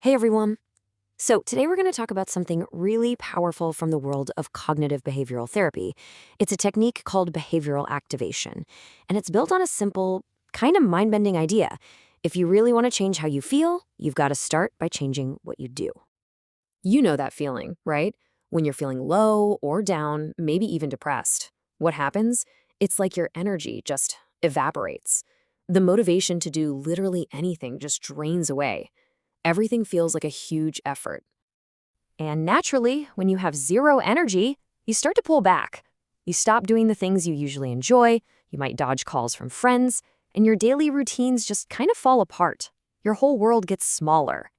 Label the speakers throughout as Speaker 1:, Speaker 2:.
Speaker 1: Hey everyone. So, today we're going to talk about something really powerful from the world of cognitive behavioral therapy. It's a technique called behavioral activation, and it's built on a simple, kind of mind bending idea. If you really want to change how you feel, you've got to start by changing what you do. You know that feeling, right? When you're feeling low or down, maybe even depressed. What happens? It's like your energy just evaporates. The motivation to do literally anything just drains away. Everything feels like a huge effort. And naturally, when you have zero energy, you start to pull back. You stop doing the things you usually enjoy, you might dodge calls from friends, and your daily routines just kind of fall apart. Your whole world gets smaller.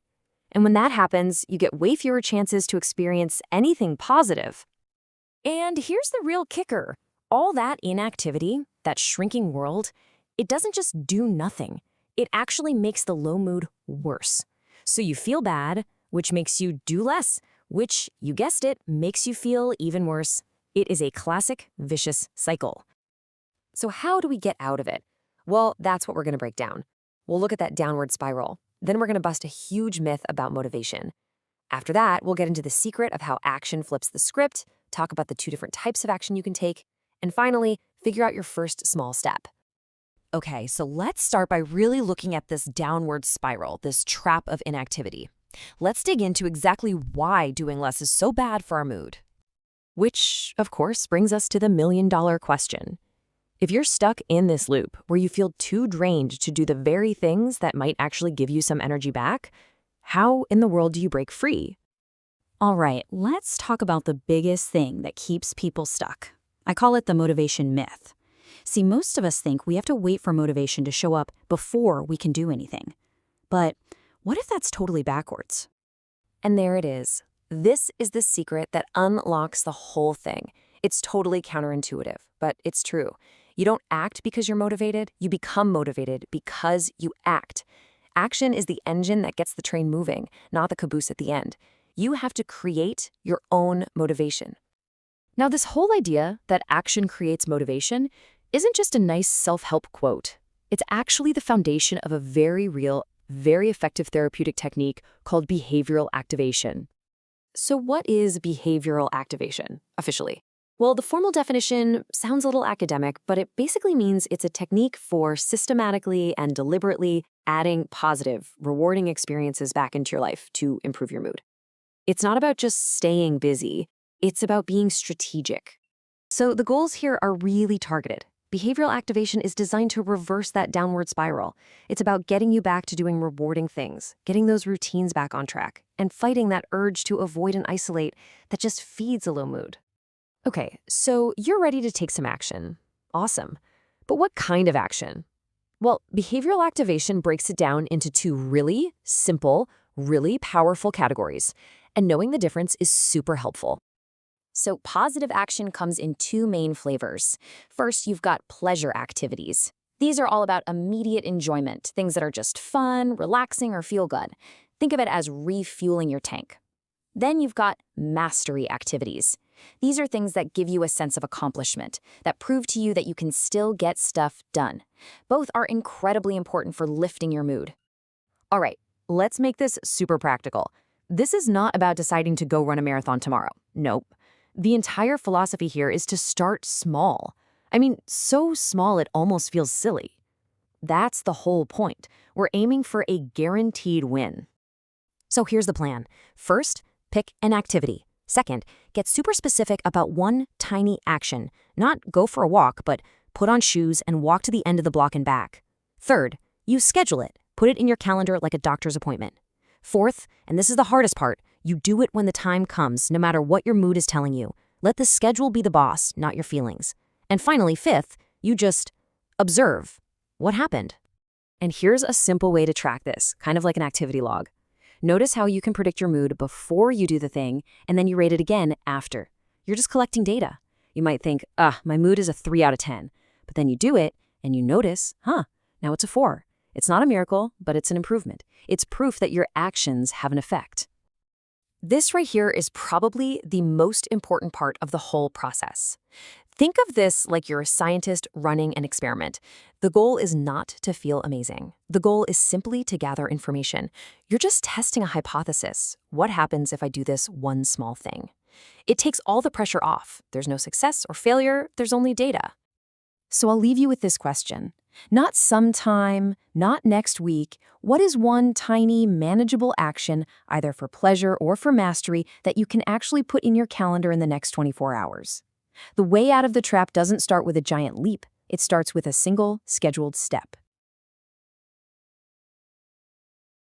Speaker 1: And when that happens, you get way fewer chances to experience anything positive. And here's the real kicker. All that inactivity, that shrinking world, it doesn't just do nothing. It actually makes the low mood worse. So you feel bad, which makes you do less, which, you guessed it, makes you feel even worse. It is a classic vicious cycle. So how do we get out of it? Well, that's what we're going to break down. We'll look at that downward spiral. Then we're going to bust a huge myth about motivation. After that, we'll get into the secret of how action flips the script, talk about the two different types of action you can take, and finally, figure out your first small step. Okay, so let's start by really looking at this downward spiral, this trap of inactivity. Let's dig into exactly why doing less is so bad for our mood. Which, of course, brings us to the million-dollar question. If you're stuck in this loop where you feel too drained to do the very things that might actually give you some energy back, how in the world do you break free?
Speaker 2: All right, let's talk about the biggest thing that keeps people stuck. I call it the motivation myth. See, most of us think we have to wait for motivation to show up before we can do anything. But what if that's totally backwards?
Speaker 1: And there it is. This is the secret that unlocks the whole thing. It's totally counterintuitive, but it's true. You don't act because you're motivated, you become motivated because you act. Action is the engine that gets the train moving, not the caboose at the end. You have to create your own motivation. Now, this whole idea that action creates motivation isn't just a nice self-help quote. It's actually the foundation of a very real, very effective therapeutic technique called behavioral activation. So what is behavioral activation, officially? Well, the formal definition sounds a little academic, but it basically means it's a technique for systematically and deliberately adding positive, rewarding experiences back into your life to improve your mood. It's not about just staying busy, it's about being strategic. So the goals here are really targeted. Behavioral activation is designed to reverse that downward spiral. It's about getting you back to doing rewarding things, getting those routines back on track, and fighting that urge to avoid and isolate that just feeds a low mood. Okay, so you're ready to take some action. Awesome. But what kind of action? Well, behavioral activation breaks it down into two really simple, really powerful categories, and knowing the difference is super helpful. So positive action comes in two main flavors. First, you've got pleasure activities. These are all about immediate enjoyment, things that are just fun, relaxing, or feel good. Think of it as refueling your tank. Then you've got mastery activities. These are things that give you a sense of accomplishment, that prove to you that you can still get stuff done. Both are incredibly important for lifting your mood. All right, let's make this super practical. This is not about deciding to go run a marathon tomorrow. Nope. The entire philosophy here is to start small. I mean, so small it almost feels silly. That's the whole point. We're aiming for a guaranteed win. So here's the plan. First, pick an activity. Second, get super specific about one tiny action. Not go for a walk, but put on shoes and walk to the end of the block and back. Third, you schedule it. Put it in your calendar like a doctor's appointment. Fourth, and this is the hardest part, you do it when the time comes, no matter what your mood is telling you. Let the schedule be the boss, not your feelings. And finally, fifth, you just observe. What happened? And here's a simple way to track this, kind of like an activity log. Notice how you can predict your mood before you do the thing, and then you rate it again after. You're just collecting data. You might think, my mood is a 3 out of 10. But then you do it, and you notice, now it's a 4. It's not a miracle, but it's an improvement. It's proof that your actions have an effect. This right here is probably the most important part of the whole process. Think of this like you're a scientist running an experiment. The goal is not to feel amazing. The goal is simply to gather information. You're just testing a hypothesis. What happens if I do this one small thing? It takes all the pressure off. There's no success or failure, there's only data.
Speaker 2: So I'll leave you with this question. Not sometime, not next week. What is one tiny, manageable action, either for pleasure or for mastery, that you can actually put in your calendar in the next 24 hours? The way out of the trap doesn't start with a giant leap. It starts with a single, scheduled step.